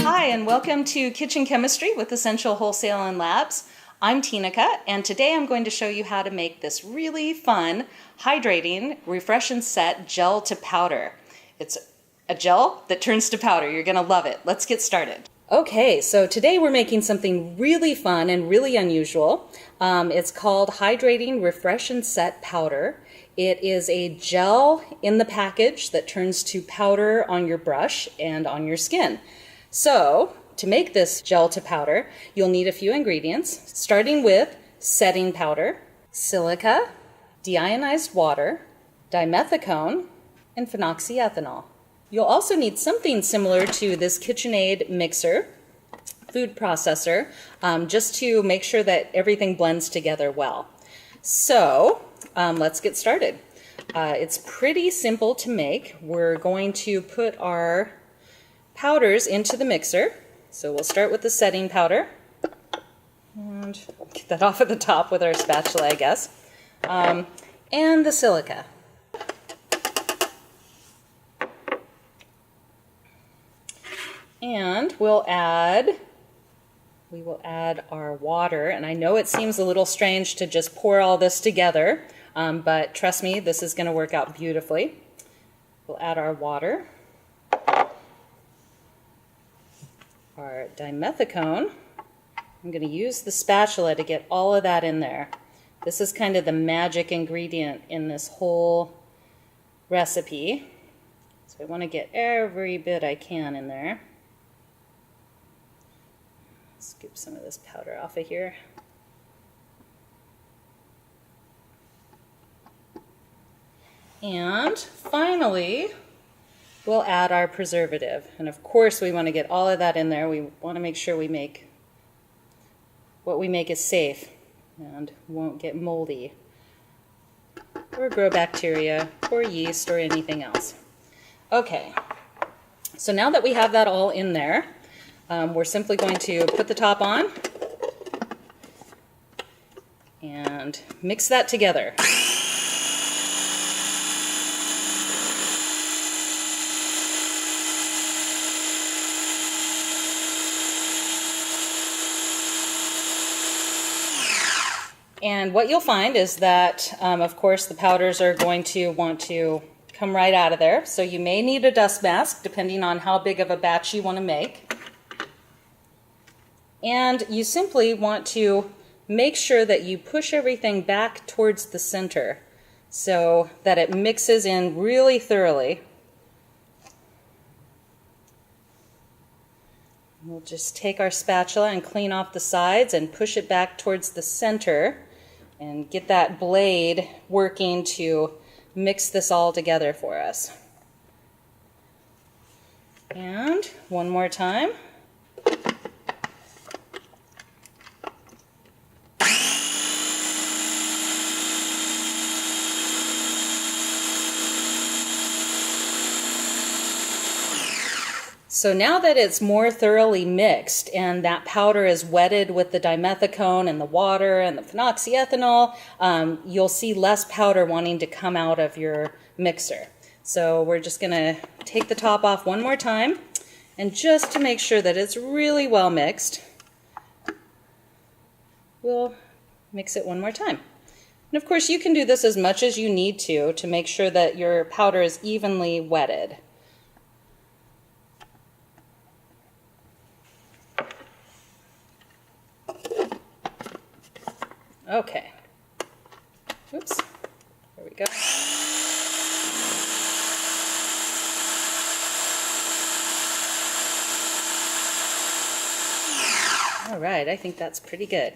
Hi, and welcome to Kitchen Chemistry with Essential Wholesale and Labs. I'm Tinica, and today I'm going to show you how to make this really fun, hydrating, refresh and set gel to powder. It's a gel that turns to powder. You're going to love it. Let's get started. Okay, so today we're making something really fun and really unusual. It's called Hydrating, Refresh and Set Powder. It is a gel in the package that turns to powder on your brush and on your skin. So, to make this gel to powder, you'll need a few ingredients, starting with setting powder, silica, deionized water, dimethicone, and phenoxyethanol. You'll also need something similar to this KitchenAid mixer, food processor, just to make sure that everything blends together well. So, let's get started. It's pretty simple to make. We're going to put our powders into the mixer. So we'll start with the setting powder. And get that off at the top with our spatula, I guess. And the silica. And we will add our water. And I know it seems a little strange to just pour all this together, but trust me, this is going to work out beautifully. We'll add our water. Our dimethicone. I'm going to use the spatula to get all of that in there. This is kind of the magic ingredient in this whole recipe. So I want to get every bit I can in there. Scoop some of this powder off of here. And finally, we'll add our preservative. And of course we want to get all of that in there. We want to make sure what we make is safe and won't get moldy or grow bacteria or yeast or anything else. Okay, so now that we have that all in there, we're simply going to put the top on and mix that together. And what you'll find is that, of course, the powders are going to want to come right out of there. So you may need a dust mask, depending on how big of a batch you want to make. And you simply want to make sure that you push everything back towards the center so that it mixes in really thoroughly. We'll just take our spatula and clean off the sides and push it back towards the center and get that blade working to mix this all together for us. And one more time. So now that it's more thoroughly mixed and that powder is wetted with the dimethicone and the water and the phenoxyethanol, you'll see less powder wanting to come out of your mixer. So we're just going to take the top off one more time, and just to make sure that it's really well mixed, we'll mix it one more time. And of course you can do this as much as you need to make sure that your powder is evenly wetted. Okay. Oops. There we go. All right, I think that's pretty good.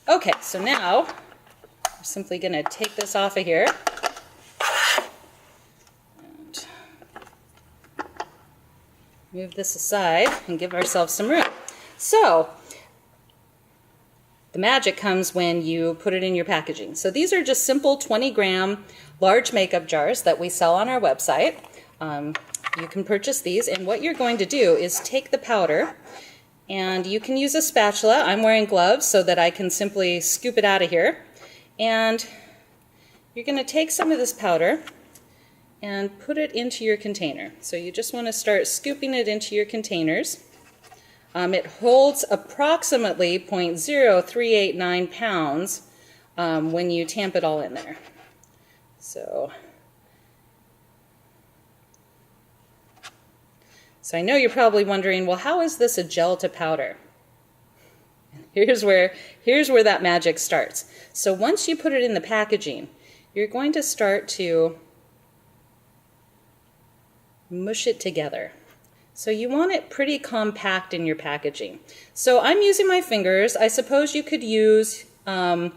Okay, so now we're simply going to take this off of here and move this aside and give ourselves some room. So, the magic comes when you put it in your packaging. So these are just simple 20-gram large makeup jars that we sell on our website. You can purchase these, and what you're going to do is take the powder, and you can use a spatula. I'm wearing gloves so that I can simply scoop it out of here. And you're going to take some of this powder and put it into your container. So you just want to start scooping it into your containers. It holds approximately 0.0389 pounds when you tamp it all in there. So I know you're probably wondering, well, how is this a gel to powder? Here's where that magic starts. So once you put it in the packaging, you're going to start to mush it together. So you want it pretty compact in your packaging. So I'm using my fingers. I suppose you could use like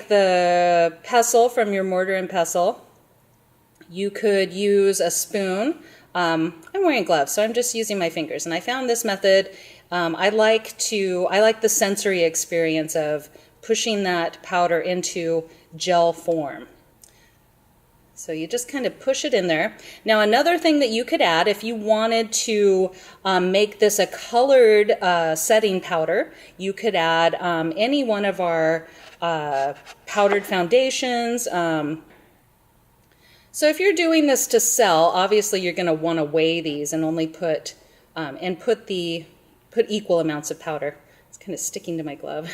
the pestle from your mortar and pestle. You could use a spoon. I'm wearing gloves, so I'm just using my fingers. And I found this method. I like the sensory experience of pushing that powder into gel form. So you just kind of push it in there. Now another thing that you could add if you wanted to make this a colored setting powder, you could add any one of our powdered foundations. So if you're doing this to sell, obviously you're going to want to weigh these and only put equal amounts of powder. It's kind of sticking to my glove.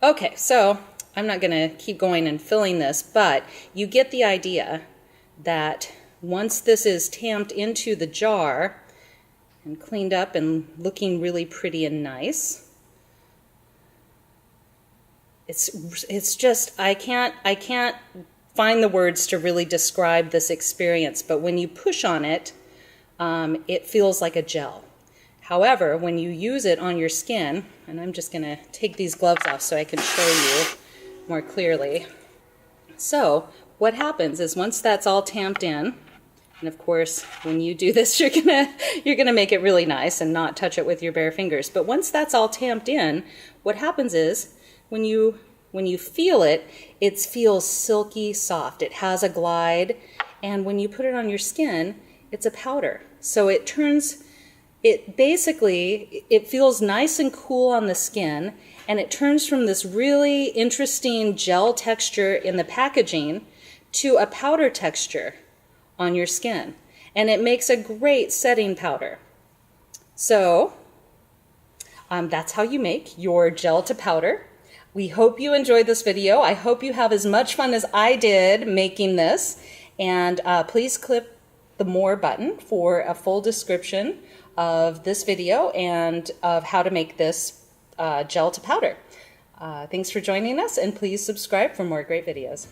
Okay, so I'm not going to keep going and filling this, but you get the idea that once this is tamped into the jar and cleaned up and looking really pretty and nice, it's just, I can't find the words to really describe this experience, but when you push on it, it feels like a gel. However, when you use it on your skin, and I'm just going to take these gloves off so I can show you more clearly. So what happens is once that's all tamped in, and of course when you do this you're gonna make it really nice and not touch it with your bare fingers, but once that's all tamped in, what happens is when you feel it, it feels silky soft. It has a glide, and when you put it on your skin, it's a powder. So it feels nice and cool on the skin, and it turns from this really interesting gel texture in the packaging to a powder texture on your skin. And it makes a great setting powder. So that's how you make your gel to powder. We hope you enjoyed this video. I hope you have as much fun as I did making this. And please click the More button for a full description of this video and of how to make this gel to powder. Thanks for joining us, and please subscribe for more great videos.